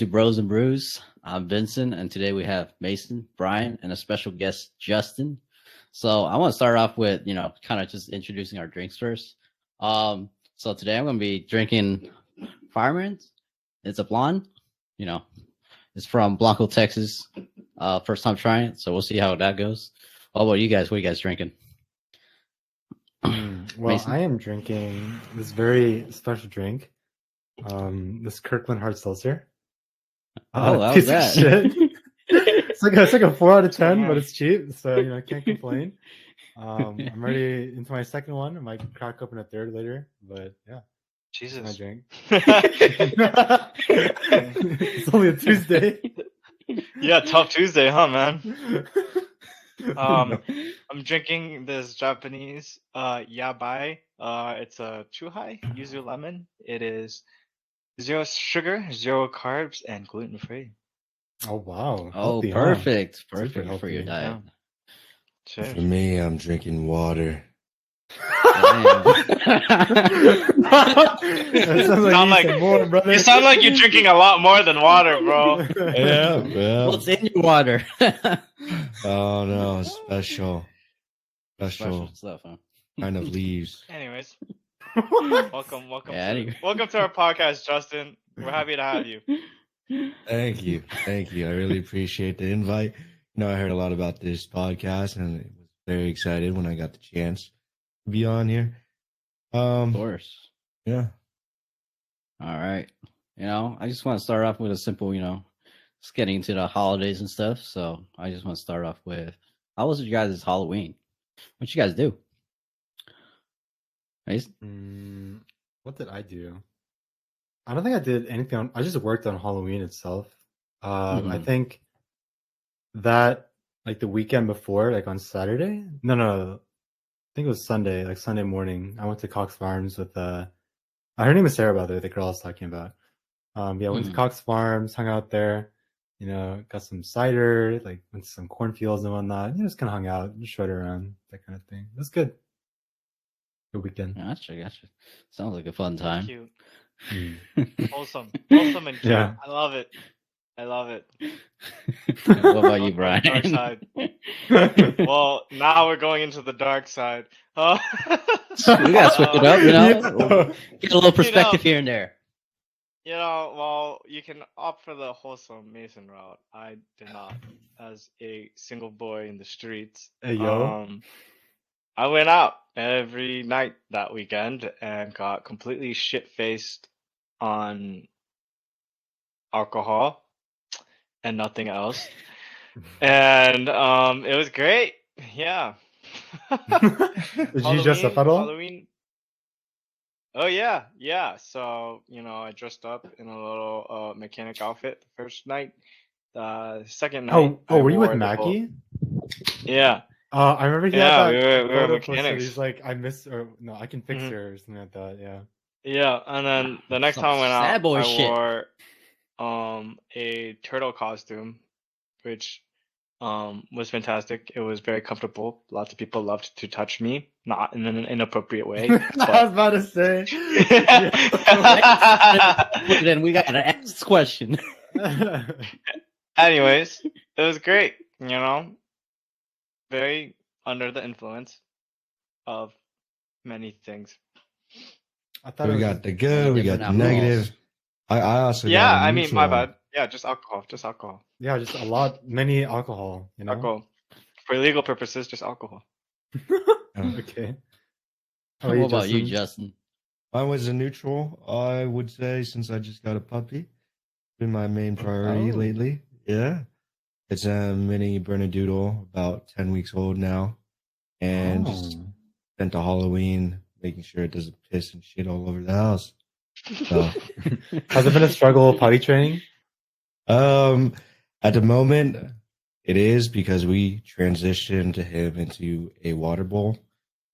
to Bros and Brews. I'm Vincent, and today we have Mason, Brian, and a special guest, Justin. So I want to start off with, kind of just introducing our drinks first. So today I'm going to be drinking Fireman's. It's a blonde, you know, it's from Blanco, Texas. First time trying it, so we'll see how that goes. How about you guys? What are you guys drinking? Well, Mason? I am drinking this very special drink. This Kirkland Hard Seltzer. How's Piece of that? shit. It's like a 4 out of 10, but it's cheap, so I can't complain. I'm already into my second one. I might crack open a third later, but yeah, that's my Jesus. drink. It's only a Tuesday. Yeah, tough Tuesday, huh, man? No. I'm drinking this Japanese Yabai. It's a Chuhai Yuzu Lemon. It is 0 sugar, 0 carbs, and gluten free. Oh wow. Oh, Healthy, huh? perfect. Super Perfect for your healthy. diet. Cheers. For me, I'm drinking water. That sounds Sound you like- said more, brother. You sound like you're drinking a lot more than water, bro. Yeah. What's in your water? Oh no, special Special stuff, huh? kind of leaves. Anyways, What? welcome Yeah, anyway. welcome to our podcast, Justin. We're happy to have you. Thank you. I really appreciate the invite. I heard a lot about this podcast and I was very excited when I got the chance to be on here. Of course. Yeah. All right. I just want to start off with a simple, just getting into the holidays and stuff. So I just want to start off with, how was your guys' Halloween? What you guys do? Mason? What did I do? I don't think I did anything. I just worked on Halloween itself. I think that like the weekend before, like on Saturday. No. I think it was Sunday, like Sunday morning. I went to Cox Farms with her name is Sarah, by the way, the girl I was talking about. I went to Cox Farms, hung out there, got some cider, like went to some cornfields and whatnot. Just kind of hung out, just showed around, that kind of thing. It was good. Good weekend. Gotcha. Sounds like a fun time. Cute. Mm. Wholesome and cute. Yeah. I love it. What about you, Welcome to the Brian? dark side. Well, now we're going into the dark side. We gotta switch it up, Yeah. Get a little perspective here and there. Well, you can opt for the wholesome Mason route. I did not, as a single boy in the streets. Hey, yo. I went out every night that weekend and got completely shit-faced on alcohol and nothing else. And it was great. Yeah. Did you dress up at all? Halloween. Oh yeah. So I dressed up in a little mechanic outfit the first night. The second night. Oh, I were you with wore the whole- Maggie? Yeah. I remember he Yeah, had that we were photo posted. mechanics. He's like, I miss, or no, I can fix Mhm. her or something like that. Yeah. Yeah, and then the next Some time I went sad out, boy I shit. wore a turtle costume, which was fantastic. It was very comfortable. Lots of people loved to touch me, not in an inappropriate way. I was about to say. Then we got to ask this question. Anyways, it was great. Very under the influence of many things. I thought We it was got the good, we got the different negative. I also Yeah, got a I mean, neutral my one. bad. Yeah, just alcohol. yeah, just many alcohol. Alcohol. For legal purposes, just alcohol. Okay. What about you, Justin? Mine was a neutral, I would say, since I just got a puppy. Been my main priority Oh. lately. Yeah. It's a mini Bernedoodle, about 10 weeks old now. And just spent the Halloween making sure it doesn't piss and shit all over the house. So, Has it been a struggle potty training? at the moment, it is because we transitioned him into a water bowl.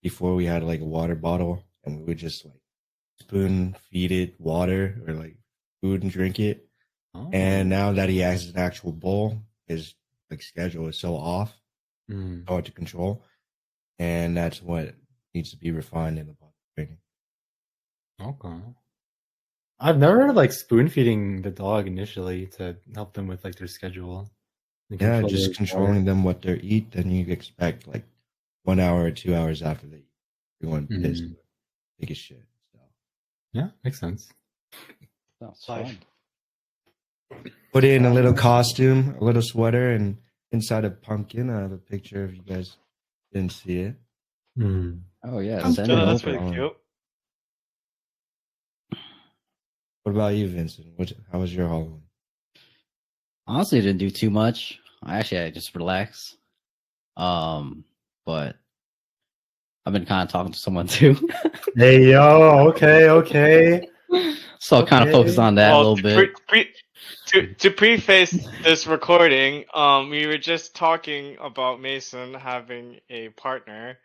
Before we had like a water bottle and we would just like spoon feed it water or like food and drink it. Oh. And now that he has an actual bowl, his like schedule is so off, hard to control, and that's what needs to be refined in the potty training. Okay. I've never heard of like spoon feeding the dog initially to help them with like their schedule. and Yeah, control just their controlling them what they eat. Then you expect like 1 hour or 2 hours after they eat, everyone pissed, Mhm. take a shit. So Yeah, makes sense. Sounds Life. fun. put in a little costume, a little sweater, and inside a pumpkin. I have a picture if you guys didn't see it. Hmm. Oh yeah, Sounds send good. it That's over. really cute. What about you, Vincent? How was your Halloween? Honestly, I didn't do too much. I just relaxed. But I've been kind of talking to someone too, Hey yo, okay. so I kind of focused Okay. on that a little to bit. to preface this recording, we were just talking about Mason having a partner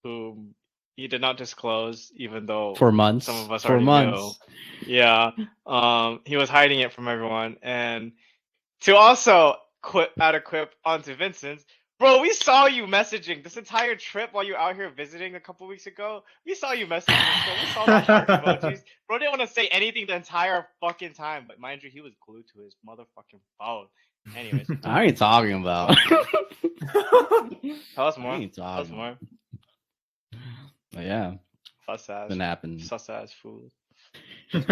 who he did not disclose, even though For months. some of us For already months. knew. Yeah. He was hiding it from everyone. And to also add a quip onto Vincent's, bro, we saw you messaging this entire trip while you were out here visiting a couple weeks ago. We saw you messaging. So we saw the heart emojis. Bro didn't want to say anything the entire fucking time, but mind you, he was glued to his motherfucking phone. Anyways, What are you talking about? tell us What more. are you Tell us talking more. about? But yeah, Sus ass. been happening. Sus ass fool. I'm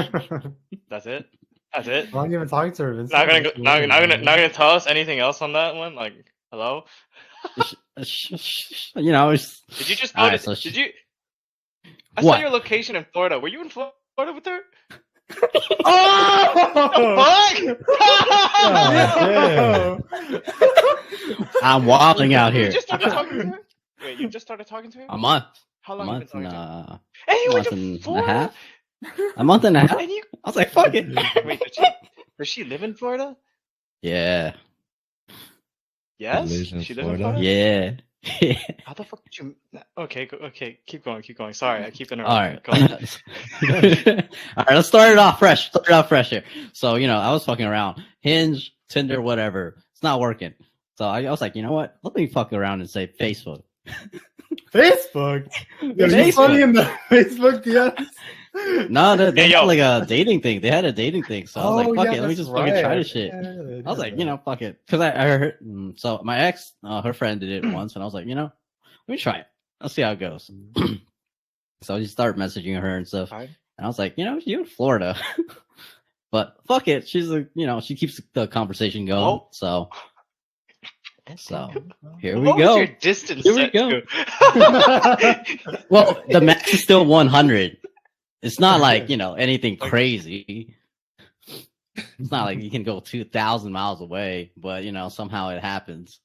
That's it. That's it. not even talking to her, Vincent. Not gonna What's go, not, wrong not with gonna you? not gonna tell us anything else on that one. Like, hello. You know, it's Did you just All right, notice? so Did you? I saw What? your location in Florida. Were you in Florida with her? Oh! Fuck! I'm wilding out You here. just started talking to her? Wait, you just started talking to her? A month. How A long have you month been and talking to her? And you went month to and a Florida? half. A month and a half. And you I was like, fuck it. wait? Does she live in Florida? Yeah. Yes. lives in She lives in Florida? Florida. Yeah. How the fuck did you? Okay, okay. Keep going. Keep going. Sorry, I keep All interrupting. right. Go on. All right. Let's start it off fresh. Start it off fresh here. So I was fucking around, Hinge, Tinder, whatever. It's not working. So I was like, you know what? Let me fuck around and say Facebook. Facebook. Yo, you Facebook. funny in the Facebook DMs? No, they Hey, had yo. like a dating thing. They had a dating thing. So I was like, fuck it. Let me that's just fucking try right. this shit. Yeah, I was like, fuck it. Because I heard, so my ex, her friend did it once, and I was like, let me try it. Let's see how it goes. So I just started messaging her and stuff. Fine. And I was like, you're in Florida. But fuck it. She's like, she keeps the conversation going. Oh. So here we What was go. your distance Here we set go. to? Well, the max is still 100. It's not like, anything crazy. It's not like you can go 2,000 miles away, but somehow it happens.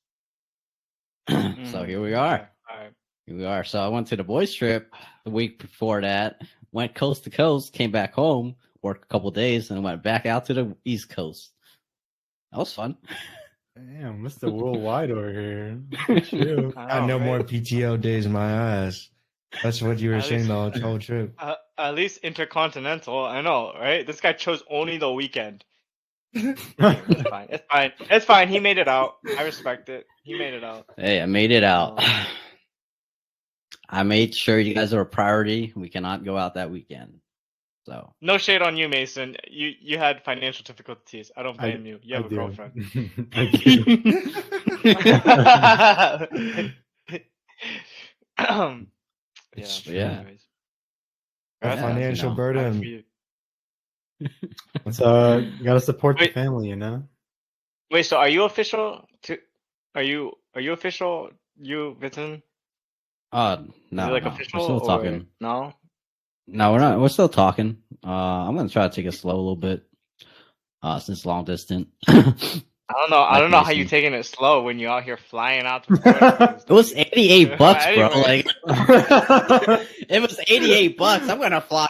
So here we are. Okay, all right. Here we are. So I went to the boys trip the week before that, went coast to coast, came back home, worked a couple days, and went back out to the East Coast. That was fun. Damn, Mr. Worldwide over here. Look at you. I no more PTO days in my ass. That's what you were At saying least- the whole trip. At least intercontinental. I know, right? This guy chose only the weekend. It's fine. It's fine. It's fine. He made it out. I respect it. He made it out. Hey, I made it out. Oh. I made sure you guys are a priority. We cannot go out that weekend. So No shade on you, Mason. You had financial difficulties. I don't blame you. You have a do. girlfriend. I do. Yeah. Anyways. A Yeah, financial Happy for burden. you. So you gotta support Wait. the family, Wait, so are you official? Are you official? You, Vincent? no, Is it like no. official We're still or talking. no? No, we're not. We're still talking. I'm gonna try to take it slow a little bit. Since long distance. I don't know. I Like don't know how you Mason. taking it slow when you're out here flying out to Florida. It was $88, bro. Anyway. Like it was $88. I'm gonna fly.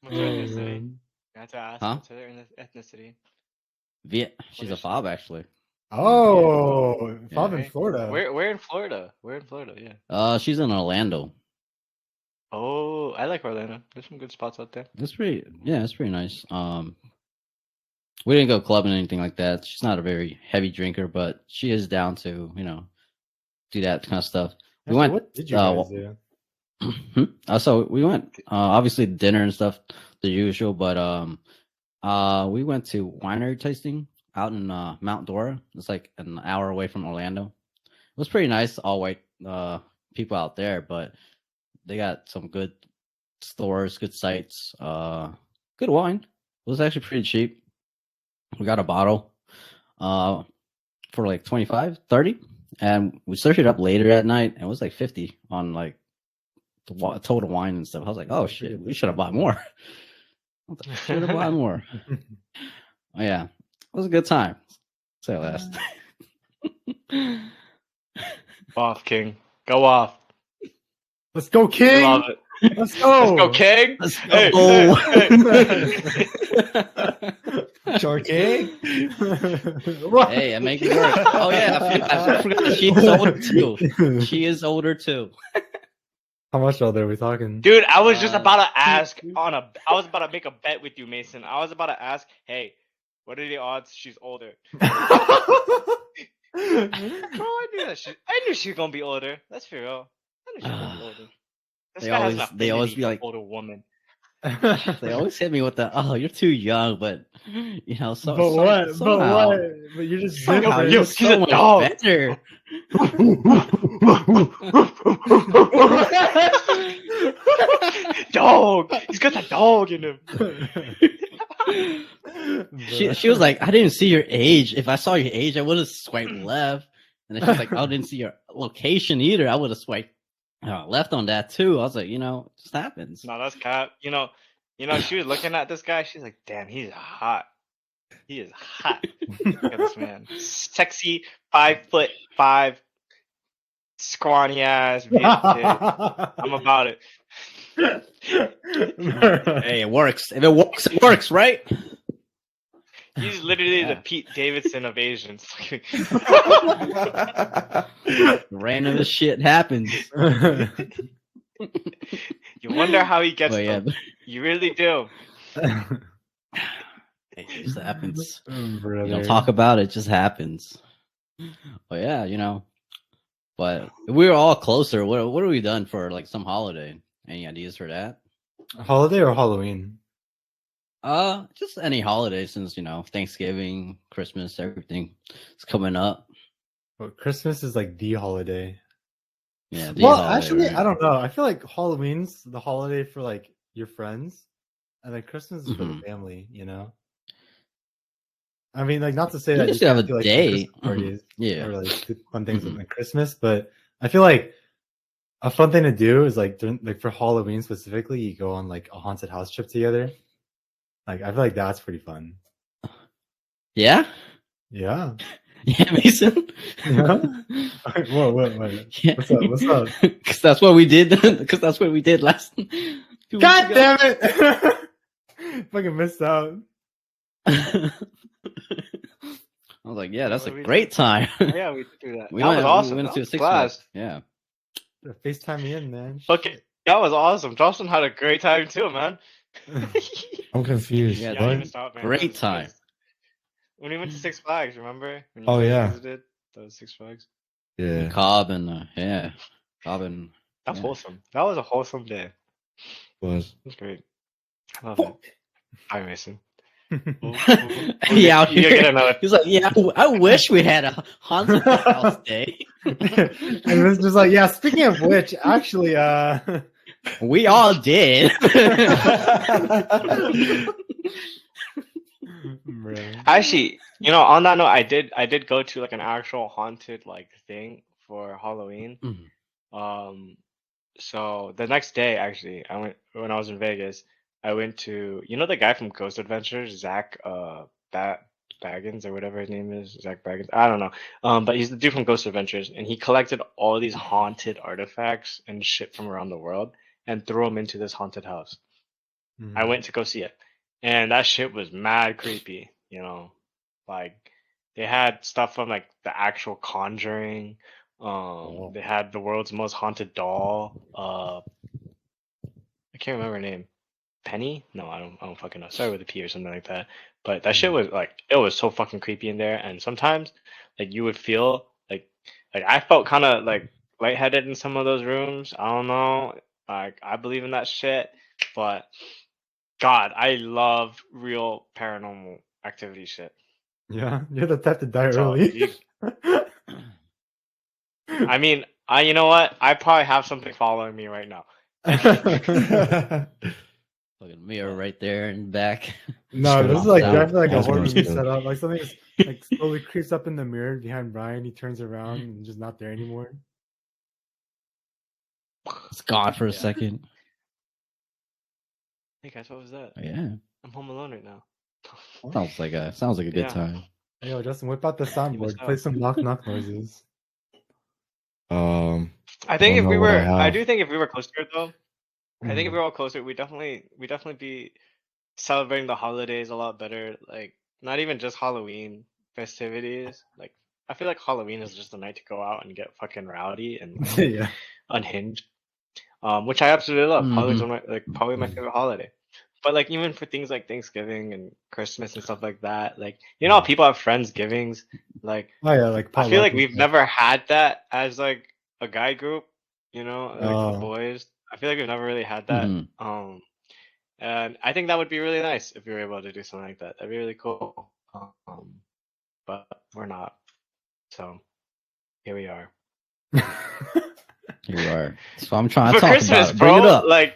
What's your ethnicity? I have to ask. Huh? What's her ethnicity? She's What a is she? fob, actually. Oh, Bob in Yeah. Okay. Florida. Where in Florida? Where in Florida? Yeah. She's in Orlando. Oh, I like Orlando. There's some good spots out there. It's pretty nice. We didn't go clubbing or anything like that. She's not a very heavy drinker, but she is down to, do that kind of stuff. We Actually, went, what did you uh, guys do? So we went obviously dinner and stuff, the usual, but we went to winery tasting out in Mount Dora. It's like an hour away from Orlando. It was pretty nice, all white people out there, but they got some good stores, good sites, good wine. It was actually pretty cheap. We got a bottle for like 25, 30, and we searched it up later at night, and it was like 50 on like the total wine and stuff. I was like, oh shit, we should have bought more. Should have bought more. Oh, yeah, it was a good time. Say last. Off, King. Go off. Let's go, I King. love it. Let's go. Let's go, King. Let's Hey, go. hey, Short King. What? Hey, I make it work. Oh yeah, I forgot that she's older too. She is older too. How much older are we talking? Dude, I was just Uh, about to ask I was about to make a bet with you, Mason. I was about to ask, hey, what are the odds she's older? Bro, I knew that I knew she was gonna be older. Let's be real. I knew she was gonna be older. This They guy has always- an they always affinity be for like- older woman. They always hit me with the, oh, you're too young, but you know, But what? But somehow, what? But you're just somehow Yo, you're he's so a much dog. better. Dog! He's got that dog in him. She was like, I didn't see your age. If I saw your age, I would have swiped left. And then she's like, I didn't see your location either. I would have swiped left on that too. I was like, you know, it just happens. No, that's cap. You know, she was looking at this guy. She's like, damn, he's hot. He is hot. Look at this man. Sexy, 5'5", scrawny ass bitch. Dude. I'm about it. Hey, it works. If it works, it works, right? He's literally Yeah. the Pete Davidson of Asians. Random as shit happens. You wonder how he gets But yeah, them. You really do. it just happens. You Brother. don't talk about it, it just happens. But yeah, you know. But if we were all closer, what have we done for like some holiday? Any ideas for that? Holiday or Halloween? Just any holiday since, you know, Thanksgiving, Christmas, everything is coming up. Well, Christmas is like the holiday. Yeah. Well, holiday, actually, right? I don't know. I feel like Halloween's the holiday for like your friends, and then Christmas is for the Mhm. family. You know. I mean, like, not to say You that just you have can't a do, like, day. Christmas parties Yeah. or like do fun things Mhm. on Christmas, but I feel like a fun thing to do is like like for Halloween specifically, you go on like a haunted house trip together. Like, I feel like that's pretty fun. Yeah? Yeah. Yeah, Mason? Yeah? What? Yeah. What's up? Because that's what we did. Because that's what we did last. 2 weeks God ago. damn it! Fucking missed out. I was like, yeah, that's a What did we great time. Yeah, we did do that. We That went, was awesome. We went That to a was Six blast. Flags. Yeah. FaceTime me in, man. Fuck it. That was awesome. Johnson had a great time too, man. I'm confused. Yeah, Yeah, What? he missed out, man. Great That was- time. When we went to Six Flags, remember? When you Oh, guys yeah. visited those Six Flags. Yeah. Cobb and yeah. Cobb and That's Yeah. wholesome. That was a wholesome day. Was. It was great. I love it. Hi, Mason. he out You gotta here. get another. He's like, yeah, I wish we had a haunted house day. And it's just like, yeah, speaking of which, actually, We all did. Bruh. Actually, on that note, I did go to like an actual haunted like thing for Halloween. Mhm. So the next day, actually, when I was in Vegas. I went to the guy from Ghost Adventures, Zach Baggins or whatever his name is, Zach Baggins. I don't know. But he's the dude from Ghost Adventures, and he collected all these haunted artifacts and shit from around the world and threw them into this haunted house. I went to go see it, and that shit was mad creepy. Like they had stuff from like the actual Conjuring. They had the world's most haunted doll. I can't remember her name. Penny? No, I don't fucking know. Sorry with a P or something like that. But that shit was like it was so fucking creepy in there, and sometimes like you would feel like I felt kind of like lightheaded in some of those rooms. I don't know. Like I believe in that shit, but God, I love real paranormal activity shit. Yeah, you're the type to die So early. I mean, you know what? I probably have something following me right now. Fucking mirror right there and back. No, this is Pops like out. definitely like a That's horror what's movie good. setup. Like something is like slowly creeps up in the mirror behind Brian. He turns around and just not there anymore. It's gone for a Yeah. second. Hey guys, what was that? Yeah, I'm home alone right now. sounds like a good Yeah. time. Hey, yo, Justin, whip out the missed soundboard. Play out. some knock knock noises. I think don't if know we what I were, I have. do think if we were closer though, I think if Mhm. we were all closer, we definitely be celebrating the holidays a lot better. Like not even just Halloween festivities. Like I feel like Halloween is just the night to go out and get fucking rowdy and like Yeah. unhinged. Which I absolutely love. Halloween's Mhm. one of my, like probably my favorite holiday. But like even for things like Thanksgiving and Christmas and stuff like that, like you know how people have friendsgivings. Like Oh yeah, like I feel potluck like and we've stuff. never had that as like a guy group, you know, like the Oh. boys. I feel like we've never really had that. Mhm. And I think that would be really nice if we were able to do something like that. That'd be really cool. But we're not. So here we are. Here we are. So I'm trying to For talk Christmas, about it. Bring bro, it up. like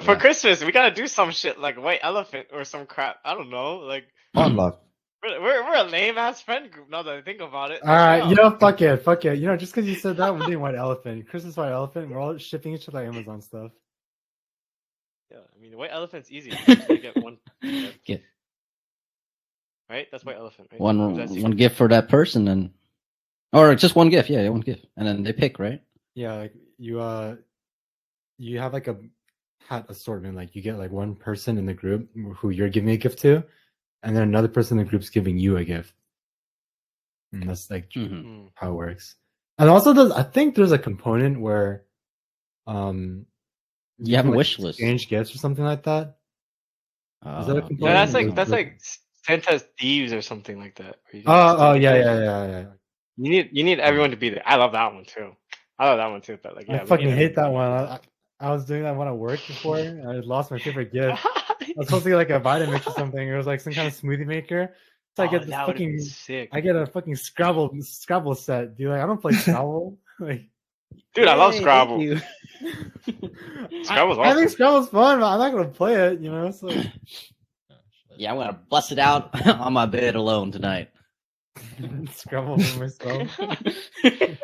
for Yeah. Christmas, we gotta do some shit like white elephant or some crap. I don't know. Like Potluck. we're a lame ass friend group now that I think about it. All right, you Damn. know, fuck it. You know, just because you said that, we're doing white elephant. Christmas white elephant. We're all shipping each other Amazon stuff. Yeah, I mean, white elephant's easy. You just gotta get one, Get right? That's white elephant, right? one Or is that one secret? gift for that person, and or just one gift. Yeah, one gift, and then they pick, right? Yeah, like you have like a hat assortment. Like you get like one person in the group who you're giving a gift to, and then another person in the group's giving you a gift. And that's like Mhm. Mm. how it works. And also, I think there's a component where, You have a can, like, wish list. exchange gifts or something like that. Is that a No, component? that's Or like is it- Santa's thieves or something like that. where you can Oh, steal yeah, gifts. yeah. You need everyone to be there. I love that one too. I love that one too. But like, I yeah, we fucking need hate that everyone one. to be I was doing that one at work before. And I lost my favorite gift. there. I was supposed to get like a Vitamix or something. It was like some kind of smoothie maker. So I Oh, get this that would have been fucking, sick. I get a fucking Scrabble set. Dude, like I don't play Scrabble. Like, Dude, I love Yay, thank Scrabble. you. Scrabble's I think awesome. Scrabble's fun, but I'm not gonna play it. You know, it's like Yeah, I'm gonna bust it out on my bed alone tonight. Scrabble for myself.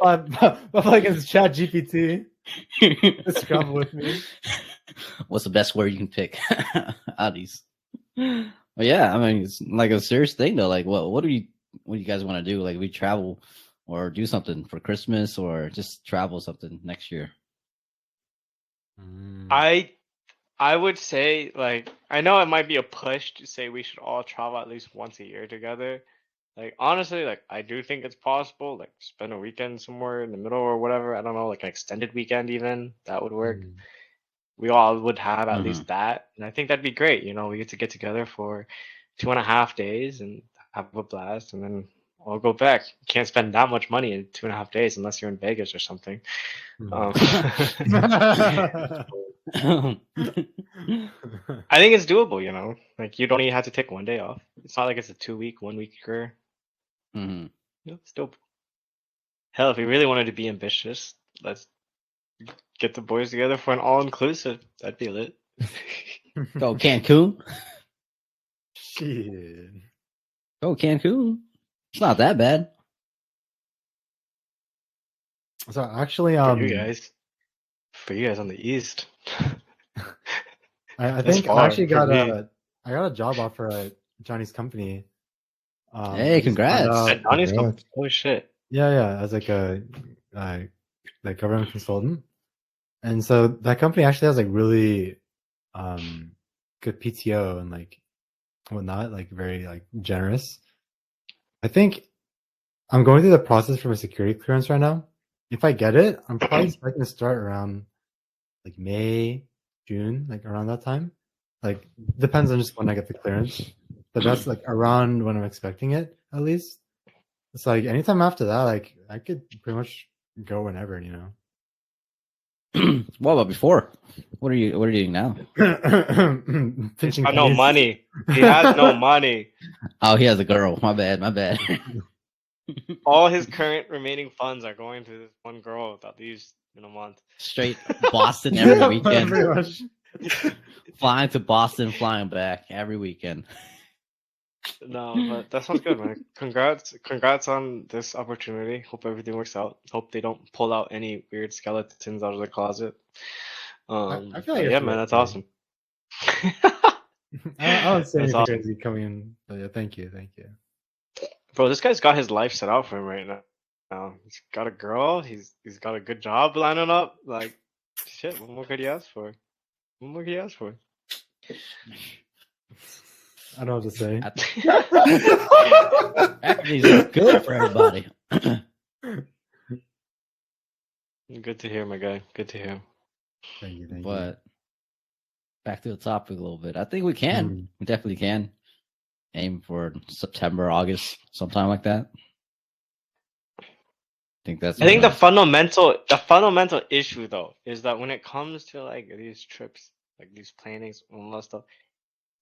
But against Chat GPT, Scrabble with me. What's the best word you can pick out of these? But yeah, I mean, it's like a serious thing though. Like, what do you guys want to do? Like, we travel or do something for Christmas or just travel something next year? I would say like I know it might be a push to say we should all travel at least once a year together. Like honestly, like I do think it's possible. Like spend a weekend somewhere in the middle or whatever. I don't know, like an extended weekend even that would work. We all would have at Mhm. least that, and I think that'd be great. You know, we get together for 2.5 days and have a blast, and then I'll go back. You can't spend that much money in 2.5 days unless you're in Vegas or something. I think it's doable, you know. Like you don't even have to take one day off. It's not like it's a 2 week, 1 week career. Mhm. You know, it's dope. Hell, if we really wanted to be ambitious, let's get the boys together for an all-inclusive. That'd be lit. Go Cancun. Shit. Go Cancun. It's not that bad. So actually, for you guys on the east. I That's think I far actually for got me. I got a job offer at Johnny's company. Hey, I just found congrats. out- At Donnie's congrats. company. Holy shit. yeah, as like a like government consultant, and so that company actually has like really good PTO and like whatnot, like very like generous. I think I'm going through the process for my security clearance right now. If I get it, I'm probably expecting to start around like May, June, like around that time. Like depends on just when I get the clearance, but that's like around when I'm expecting it at least. It's like anytime after that, like I could pretty much go whenever, you know. What about before? What are you doing now? Pinching got no pennies. money. He has no money. Oh, he has a girl. My bad. All his current remaining funds are going to this one girl that leaves in a month. Straight Boston every Yeah, weekend. pretty much. Flying to Boston, flying back every weekend. No, but that sounds good, man. Congrats on this opportunity. Hope everything works out. Hope they don't pull out any weird skeletons out of the closet. I feel like But yeah, it's man, that's okay. awesome. I don't say That's anything awesome. crazy coming in. But yeah, thank you. Bro, this guy's got his life set out for him right now. He's got a girl. He's got a good job lining up. Like, shit. What more could he ask for? What more could he ask for? I don't know what to say. Everything's just good for everybody. Good to hear, my guy. Good to hear. Thank you. But back to the topic a little bit. I think we can. We definitely can. Aim for September, August, sometime like that. I think the fundamental issue though is that when it comes to like these trips, like these plannings and all that stuff,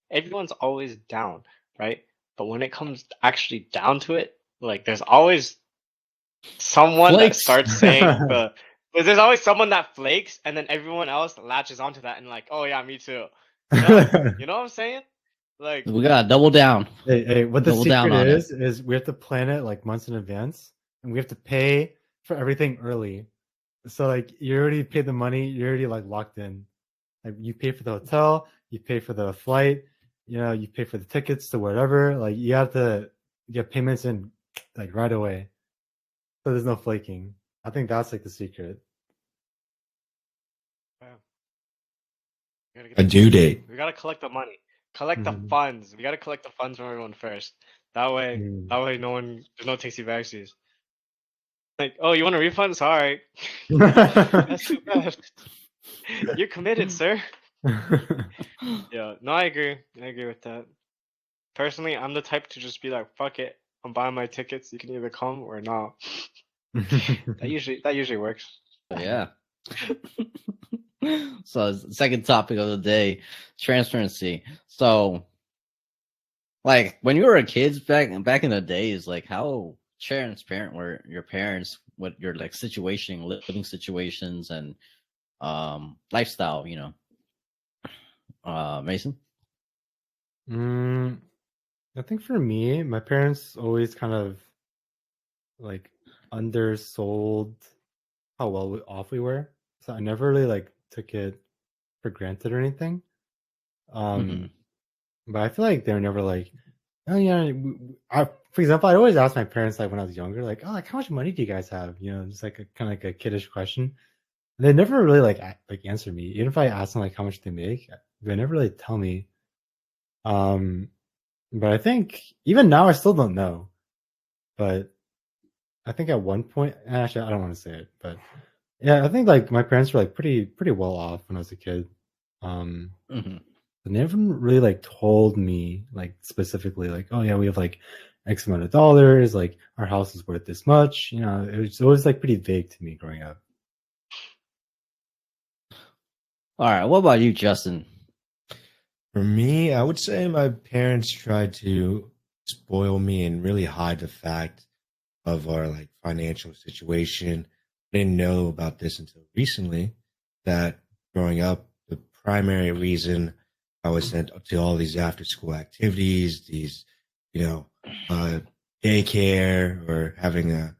everyone's always down, right? But when it comes actually down to it, like there's always someone Flakes. that starts saying there's always someone that flakes, and then everyone else latches onto that and like, oh yeah, me too. You know what I'm saying? Like, we gotta double down. Hey, what the Double down secret on is we have to plan it like months in advance, and we have to pay for everything early. So like you already paid the money, you're already like locked in. Like you pay for the hotel, you pay for the flight, you pay for the tickets to wherever. Like you have to get payments in like right away, so there's no flaking. I think that's like the secret. A due date. We gotta collect the money, collect the funds. We gotta collect the funds from everyone first. That way, there's no tasty backsies. Like, oh, you want a refund? Sorry, that's too bad. You're committed, sir. Yeah, no, I agree with that. Personally, I'm the type to just be like, fuck it, I'm buying my tickets. You can either come or not. That usually works. Yeah. So second topic of the day, transparency. So like when you were a kid back in the days, like how transparent were your parents with your like living situations and lifestyle, Mason? I think for me, my parents always kind of like undersold how well off we were. So I never really like took it for granted or anything. But I feel like they were never like, oh yeah. For example, I always ask my parents like when I was younger, like, oh, like how much money do you guys have? Just like kind of like a kiddish question. And they never really like answer me. Even if I ask them like how much they make, they never really tell me. But I think even now I still don't know. But I think at one point, actually I don't want to say it, but yeah, I think like my parents were like pretty well off when I was a kid. They never really like told me like specifically like, oh yeah, we have like X amount of dollars, like our house is worth this much. It was always like pretty vague to me growing up. All right, what about you, Justin? For me, I would say my parents tried to spoil me and really hide the fact of our like financial situation. I didn't know about this until recently, that growing up, the primary reason I was sent to all these after school activities, these, daycare or having a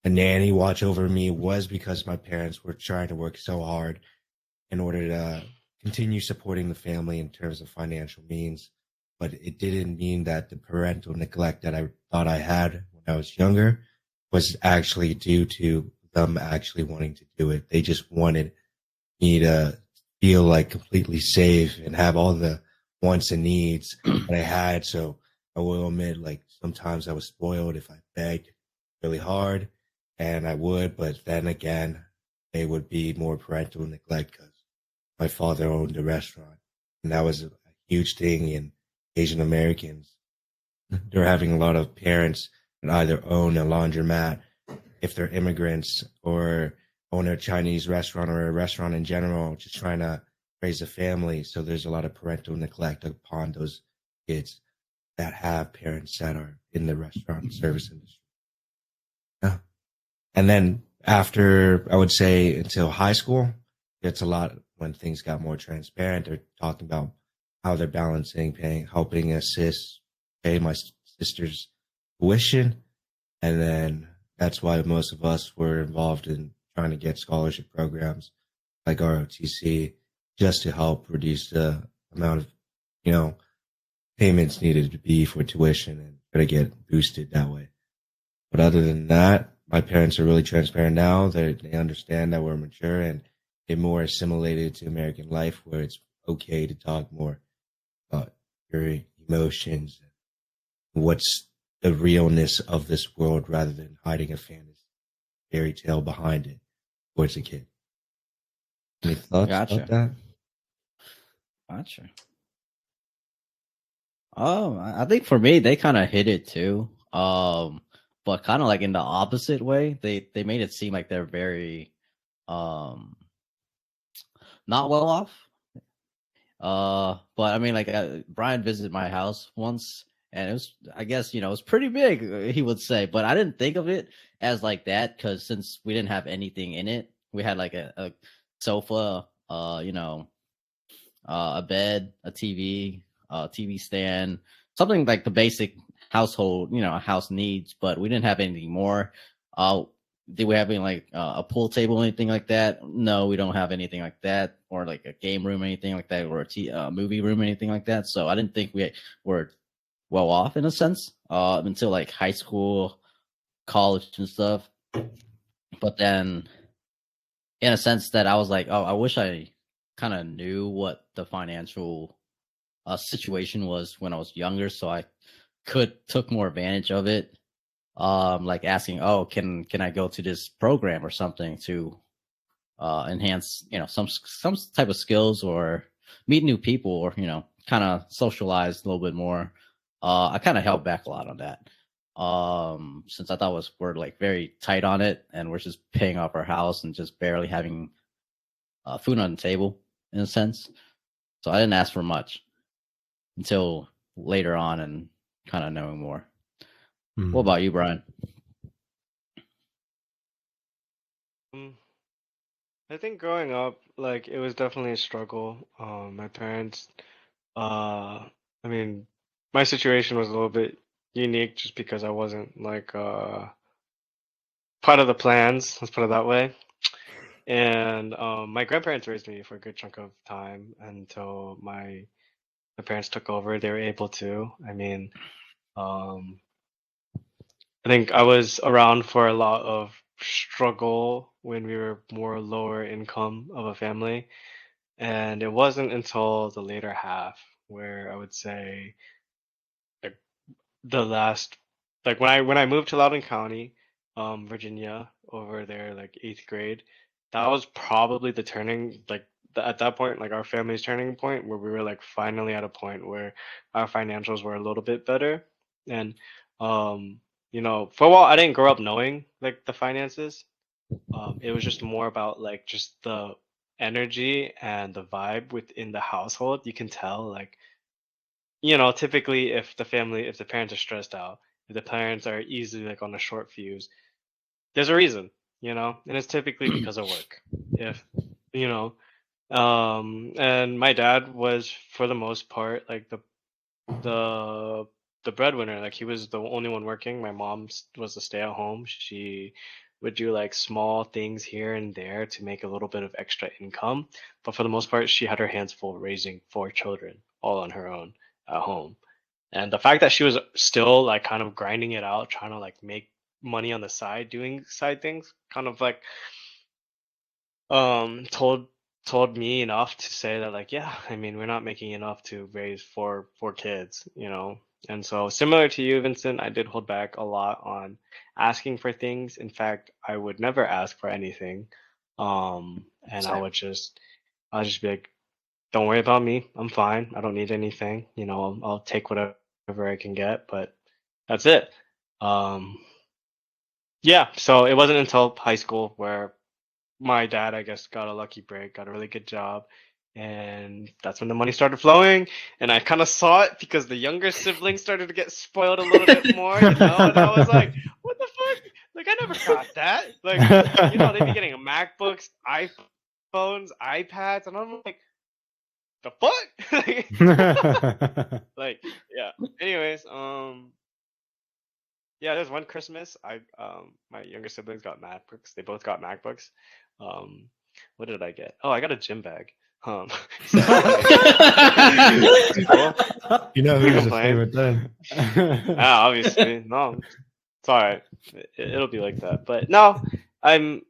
nanny watch over me was because my parents were trying to work so hard in order to continue supporting the family in terms of financial means. But it didn't mean that the parental neglect that I thought I had when I was younger was actually due to them actually wanting to do it. They just wanted me to feel like completely safe and have all the wants and needs that I had. So I will admit, like sometimes I was spoiled if I begged really hard, and I would, but then again, they would be more parental neglect because my father owned a restaurant, and that was a huge thing in Asian Americans. They're having a lot of parents that either own a laundromat if they're immigrants or own a Chinese restaurant or a restaurant in general, just trying to raise a family. So there's a lot of parental neglect upon those kids that have parents that are in the restaurant service industry. Yeah. And then after, I would say until high school, it's a lot when things got more transparent. They're talking about how they're balancing, paying, helping assist, pay my sister's tuition. And then that's why most of us were involved in trying to get scholarship programs like ROTC just to help reduce the amount of, payments needed to be for tuition and try to get boosted that way. But other than that, my parents are really transparent now. They understand that we're mature and they're more assimilated to American life where it's okay to talk more about your emotions, what's the realness of this world rather than hiding a fantasy fairy tale behind it towards a kid. Any thoughts about that? Gotcha. I think for me, they kind of hit it too. But kind of like in the opposite way. They made it seem like they're very, not well off. But I mean, like Brian visited my house once, and it was, I guess, it was pretty big. He would say, but I didn't think of it as like that because since we didn't have anything in it, we had like a sofa, a bed, a TV, TV stand, something like the basic household, house needs, but we didn't have anything more. Did we have any like a pool table, anything like that? No, we don't have anything like that, or like a game room, anything like that, or a movie room, anything like that. So I didn't think we were well off in a sense until like high school, college, and stuff. But then, in a sense, that I was like, oh, I wish I kind of knew what the financial situation was when I was younger, so I took more advantage of it. Like asking, oh, can I go to this program or something to enhance, some type of skills or meet new people or kind of socialize a little bit more. I kind of held back a lot on that. Since I thought we're like very tight on it and we're just paying off our house and just barely having food on the table in a sense. So I didn't ask for much until later on and kind of knowing more. What about you, Brian? I think growing up, like it was definitely a struggle. My parents, I mean, my situation was a little bit unique just because I wasn't like part of the plans, let's put it that way. And my grandparents raised me for a good chunk of time until my parents took over. They were able to. I mean, I think I was around for a lot of struggle when we were more lower income of a family. And it wasn't until the later half where I would say like the last like when I moved to Loudoun County, Virginia, over there like 8th grade, that was probably the turning at that point, like our family's turning point where we were like finally at a point where our financials were a little bit better. And for a while I didn't grow up knowing like the finances. It was just more about like just the energy and the vibe within the household. You can tell like, typically if the parents are stressed out, if the parents are easily like on a short fuse, there's a reason, and it's typically because of work. If, you know, and my dad was for the most part like the the breadwinner. Like he was the only one working. My mom was a stay at home. She would do like small things here and there to make a little bit of extra income, but for the most part, she had her hands full raising 4 children all on her own at home. And the fact that she was still like kind of grinding it out, trying to like make money on the side, doing side things, kind of like told me enough to say that like, yeah, I mean, we're not making enough to raise four kids. And so similar to you, Vincent, I did hold back a lot on asking for things. In fact, I would never ask for anything. And Same. I'll just be like, don't worry about me, I'm fine, I don't need anything. I'll take whatever I can get, but that's it. Yeah, so it wasn't until high school where my dad, I guess, got a lucky break, got a really good job, and that's when the money started flowing. And I kind of saw it because the younger siblings started to get spoiled a little bit more, you know. And I was like, "What the fuck? Like, I never got that. Like, you know, they'd be getting MacBooks, iPhones, iPads, and I'm like, the fuck? Like, yeah. Anyways, yeah, there's one Christmas my younger siblings got MacBooks. They both got MacBooks. Um, what did I get? Oh, I got a gym bag. So it's cool. You know who's a Complain. favorite then? Ah, obviously, no, it's all right. It'll be like that. But no, I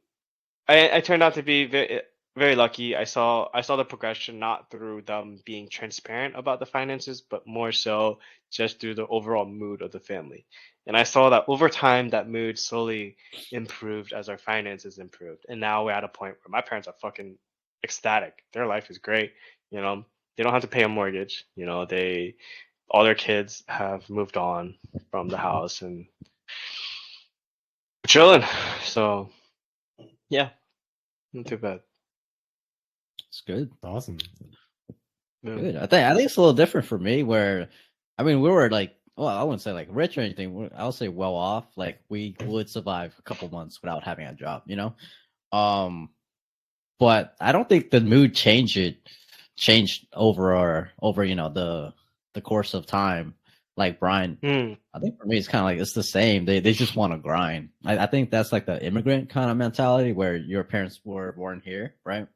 turned out to be very very lucky. I saw the progression not through them being transparent about the finances, but more so just through the overall mood of the family. And I saw that over time that mood slowly improved as our finances improved. And now we're at a point where my parents are fucking ecstatic. Their life is great. You know, they don't have to pay a mortgage. You know, all their kids have moved on from the house and we're chilling. So yeah, not too bad. It's good. Awesome. Yeah. Good. I think it's a little different for me. Where, I mean, we were like, well, I wouldn't say like rich or anything. I'll say well off. Like we would survive a couple months without having a job, you know. But I don't think the mood changed over you know the course of time. Like Brian, I think for me it's kind of like it's the same. They just want to grind. I think that's like the immigrant kind of mentality where your parents were born here, right?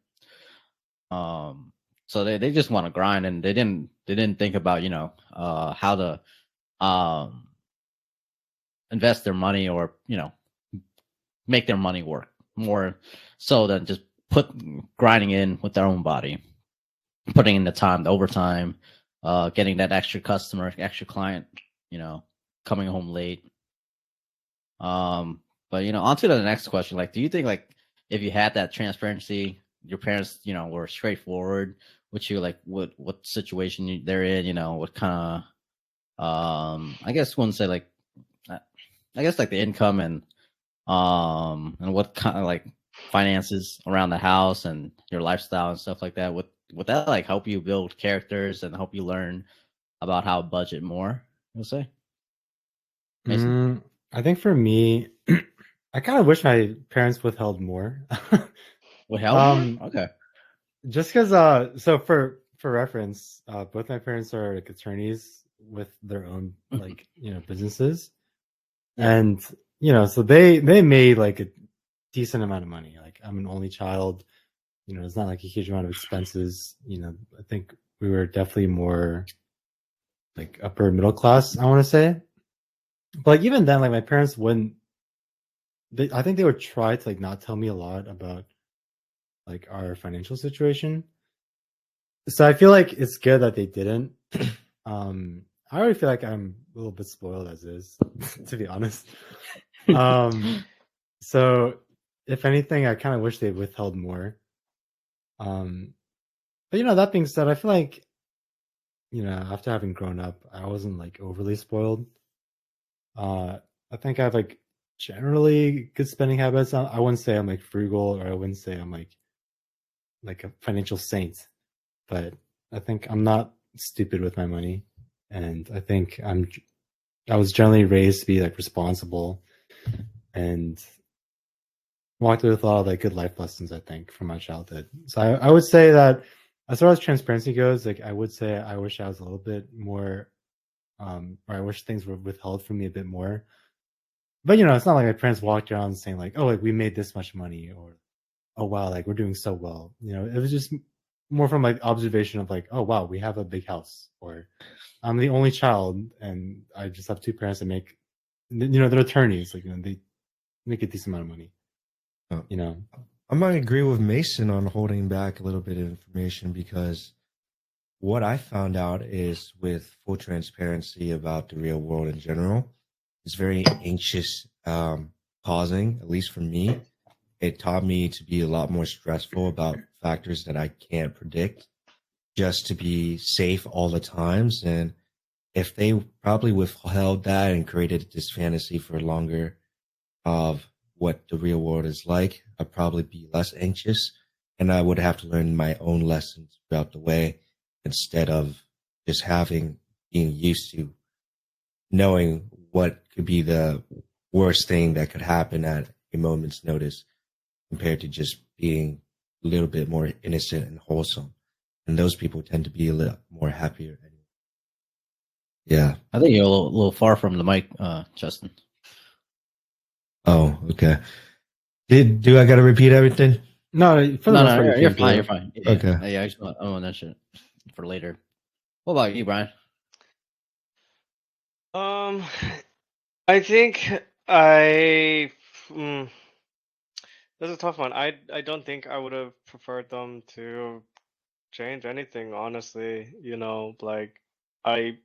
So they just want to grind, and they didn't think about, you know, how to invest their money, or, you know, make their money work more so than just grinding in with their own body, putting in the time, the overtime, getting that extra customer, extra client, you know, coming home late. But you know, on to the next question. Like, do you think like if you had that transparency, your parents, you know, were straightforward with you, like what situation they're in, you know, what kind of, I guess wouldn't say like, I guess like the income and what kind of like finances around the house and your lifestyle and stuff like that. Would that like help you build characters and help you learn about how to budget more? You'll say. Mason? I think for me, I kind of wish my parents withheld more. Would help? Okay. Just because, so for reference, both my parents are like attorneys with their own like, you know, businesses, and you know, so they made like a decent amount of money. Like I'm an only child, you know, it's not like a huge amount of expenses. You know, I think we were definitely more like upper middle class, I want to say. But like even then, like my parents wouldn't. I think they would try to like not tell me a lot about like our financial situation. So I feel like it's good that they didn't. I already feel like I'm a little bit spoiled as is, to be honest. So if anything, I kind of wish they withheld more. But you know, that being said, I feel like, you know, after having grown up, I wasn't like overly spoiled. I think I have like generally good spending habits. I wouldn't say I'm like frugal, or I wouldn't say I'm like a financial saint, but I think I'm not stupid with my money, and I think I was generally raised to be like responsible and walked with a lot of like good life lessons, I think, from my childhood. So I would say that as far as transparency goes, like I would say I wish I was a little bit more, or I wish things were withheld from me a bit more. But you know, it's not like my parents walked around saying like, "Oh, like we made this much money," or "Oh wow, like we're doing so well." You know, it was just more from like observation of like, "Oh wow, we have a big house," or "I'm the only child and I just have two parents that make, you know, they're attorneys, like, you know, they make a decent amount of money." You know, I might agree with Mason on holding back a little bit of information, because what I found out is, with full transparency about the real world in general, it's very anxious causing, at least for me. It taught me to be a lot more stressful about factors that I can't predict, just to be safe all the times. And if they probably withheld that and created this fantasy for longer of what the real world is like, I'd probably be less anxious, and I would have to learn my own lessons throughout the way instead of just being used to knowing what could be the worst thing that could happen at a moment's notice compared to just being a little bit more innocent and wholesome. And those people tend to be a little more happier. Yeah. I think you're a little far from the mic, Justin. Oh, okay. Do I got to repeat everything? No, for the No, most part, you're came fine. through. You're fine. Yeah, Okay. Yeah, I want that shit for later. What about you, Brian? I think I. Mm, This is a tough one. I don't think I would have preferred them to change anything, honestly. I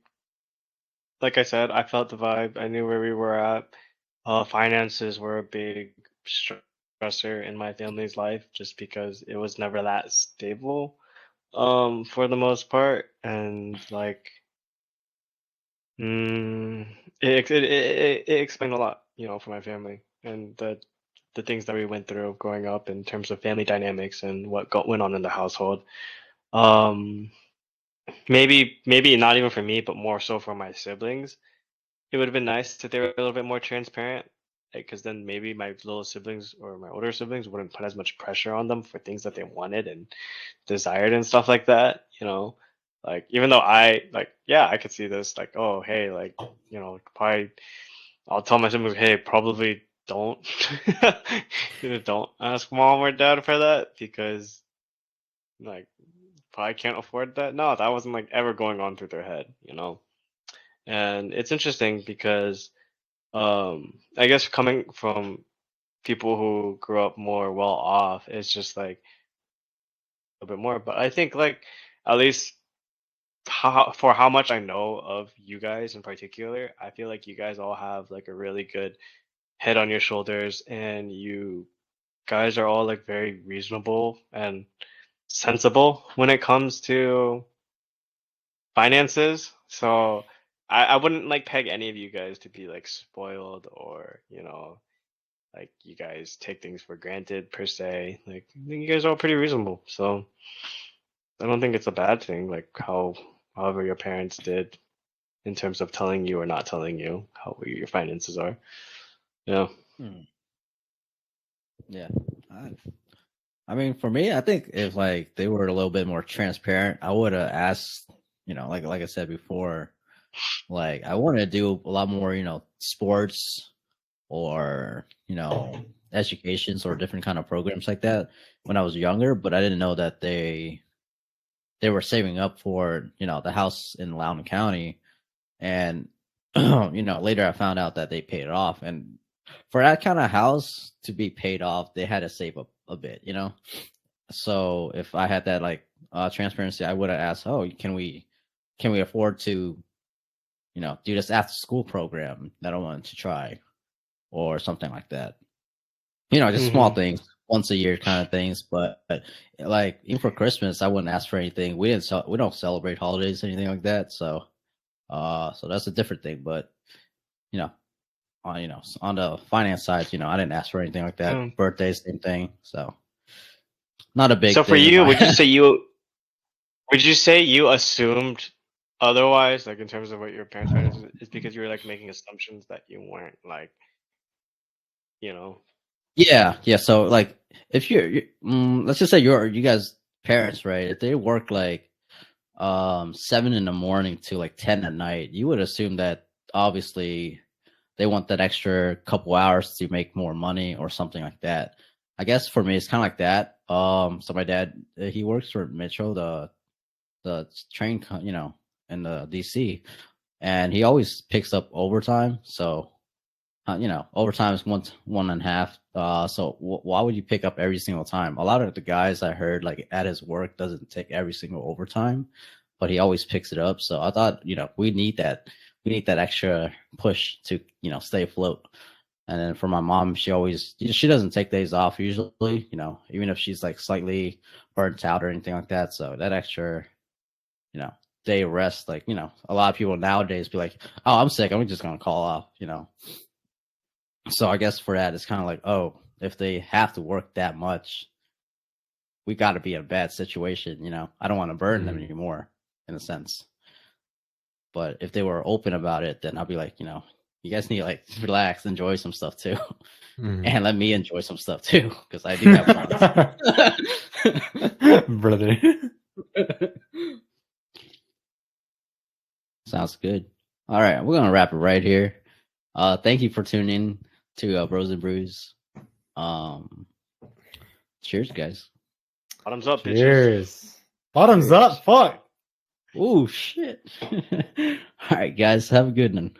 like I said, I felt the vibe. I knew where we were at. Finances were a big stressor in my family's life just because it was never that stable, for the most part. And like, mm, it explained a lot, for my family and the things that we went through growing up in terms of family dynamics and what went on in the household. Um, maybe not even for me, but more so for my siblings. It would have been nice if they were a little bit more transparent, because then maybe my little siblings or my older siblings wouldn't put as much pressure on them for things that they wanted and desired and stuff like that. Like even though yeah, I could see this, like, oh hey, like, probably I'll tell my siblings, hey, probably don't don't ask mom or dad for that because like probably can't afford that. No, that wasn't like ever going on through their head. And it's interesting because I guess coming from people who grew up more well off, it's just like a bit more. But I think like at least for how much I know of you guys in particular, I feel like you guys all have like a really good head on your shoulders, and you guys are all like very reasonable and sensible when it comes to finances. So I wouldn't like peg any of you guys to be like spoiled or, like you guys take things for granted per se. Like I think you guys are all pretty reasonable. So I don't think it's a bad thing, like however your parents did in terms of telling you or not telling you how your finances are. Yeah. Yeah. I mean, for me, I think if like they were a little bit more transparent, I would have asked, like I said before, like I want to do a lot more, sports or educations or different kind of programs like that when I was younger. But I didn't know that they were saving up for the house in Loudoun County, and later I found out that they paid it off, and for that kind of house to be paid off, they had to save up a bit, So if I had that like transparency, I would have asked, "Oh, can we afford to, do this after school program that I wanted to try, or something like that? Just small things, once a year kind of things." But like even for Christmas, I wouldn't ask for anything. We don't celebrate holidays, anything like that. So so that's a different thing. But on the finance side, I didn't ask for anything like that. Birthdays, same thing. So not a big So thing. for you, would you say you assumed otherwise, like in terms of what your parents' finances is because you were like making assumptions that you weren't like, you know? Yeah. So like, if let's just say you guys parents, right? If they work like 7 in the morning to like 10 at night, you would assume that obviously they want that extra couple hours to make more money or something like that. I guess for me, it's kind of like that. So my dad, he works for Metro, the train, in the DC, and he always picks up overtime. So, overtime is one and a half. So why would you pick up every single time? A lot of the guys I heard like at his work doesn't take every single overtime, but he always picks it up. So I thought, we need that. We need that extra push to, stay afloat. And then for my mom, she doesn't take days off usually, even if she's like slightly burnt out or anything like that. So that extra, day of rest, like, a lot of people nowadays be like, "Oh, I'm sick. I'm just going to call off," So I guess for that, it's kind of like, oh, if they have to work that much, we got to be in a bad situation. I don't want to burden them anymore, in a sense. But if they were open about it, then I'll be like, you guys need to like relax, enjoy some stuff too, and let me enjoy some stuff too, because I do have fun. Brother. Sounds good. All right, we're gonna wrap it right here. Thank you for tuning to Bros and Brews. Cheers, guys. Bottoms up, bitches. Cheers. Bottoms up. Fuck. Oh shit. All right, guys, have a good one.